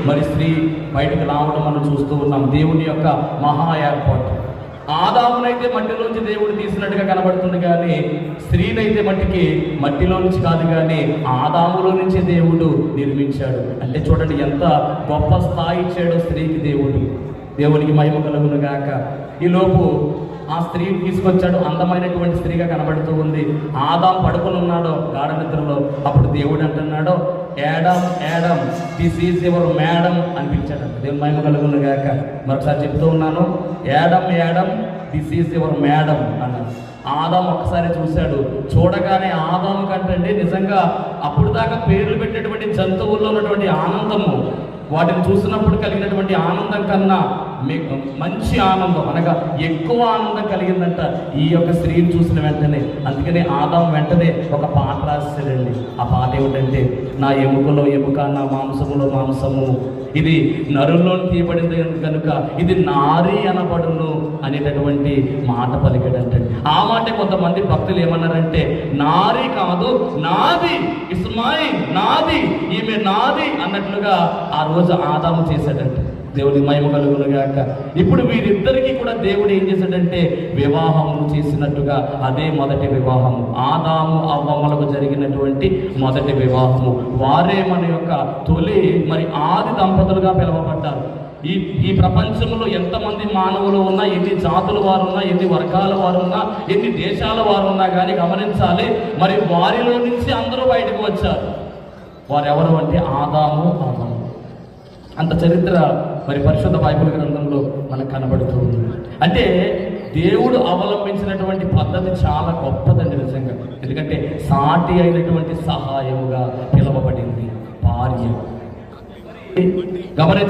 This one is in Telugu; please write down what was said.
మరి స్త్రీ బయటకు రావడం మనం చూస్తూ ఉన్నాం. దేవుని యొక్క మహా ఏర్పాటు. ఆదామునైతే మట్టిలోంచి దేవుడు తీసినట్టుగా కనబడుతుంది, కానీ స్త్రీనైతే మట్టిలో నుంచి కాదు, కానీ ఆదాములో నుంచి దేవుడు నిర్మించాడు. అంటే చూడండి ఎంత గొప్ప స్థాయి ఇచ్చాడో స్త్రీకి దేవుడు. దేవునికి మహిమ కలుగును గాక. ఈలోపు ఆ స్త్రీని తీసుకొచ్చాడు. అందమైనటువంటి స్త్రీగా కనబడుతూ ఉంది. ఆదాం పడుకొని ఉన్నాడో గాఢ నిద్రలో. అప్పుడు దేవుడు అంటున్నాడు, Adam Adam, this is your madam అనిపించాడు. దేవుని మహిమ కలుగును గాక. మరొకసారి చెప్తూ ఉన్నాను, Adam Adam, this is your madam అన్నాడు. ఆదాం ఒక్కసారి చూశాడు. చూడగానే ఆదాం కంటే నిజంగా అప్పుడు దాకా పేర్లు పెట్టేటువంటి జంతువుల్లో ఉన్నటువంటి ఆనందము, వాటిని చూసినప్పుడు కలిగినటువంటి ఆనందం కన్నా మంచి ఆనందం, అనగా ఎక్కువ ఆనందం కలిగిందంట ఈ యొక్క స్త్రీని చూసిన వెంటనే. అందుకనే ఆదాం వెంటనే ఒక పాట రాశాడండి. ఆ పాట ఏమిటంటే, నా ఎముకలో ఎముక, నా మాంసములో మాంసము, ఇది నరుల్లో తీయబడింది కనుక ఇది నారి అనబడును అనేటటువంటి మాట పలికాడంటే. ఆ మాట కొంతమంది భక్తులు ఏమన్నారంటే, నారి కాదు నాది, ఇస్మాయి నాది, ఈమె నాది అన్నట్లుగా ఆ రోజు ఆదాము చేశాడంటే. దేవుని మహిమ కలుగును గాక. ఇప్పుడు వీరిద్దరికీ కూడా దేవుడు ఏం చేశాడంటే వివాహము చేసినట్టుగా, అదే మొదటి వివాహము, ఆదాము అవ్వమ్మలకు జరిగినటువంటి మొదటి వివాహము. వారే మన యొక్క తొలి ఆది దంపతులుగా పిలువబడ్డారు. ఈ ప్రపంచంలో ఎంతమంది మానవులు ఉన్నా, ఎన్ని జాతుల వారు ఉన్నా, ఎన్ని వర్గాల వారు ఉన్నా, ఎన్ని దేశాల వారు ఉన్నా కానీ గమనించాలి, వారిలో నుంచి అందరూ బయటకు వచ్చారు. వారెవరు అంటే ఆదాము అవ్వ. అంత చరిత్ర పరిశుద్ధ బైబిల్ గ్రంథంలో మనకు కనబడుతూ ఉంది. అంటే దేవుడు అవలంబించినటువంటి పద్ధతి చాలా గొప్పదండి నిజంగా. ఎందుకంటే సాటి అయినటువంటి సహాయముగా పిలువబడింది భార్య. గమనించ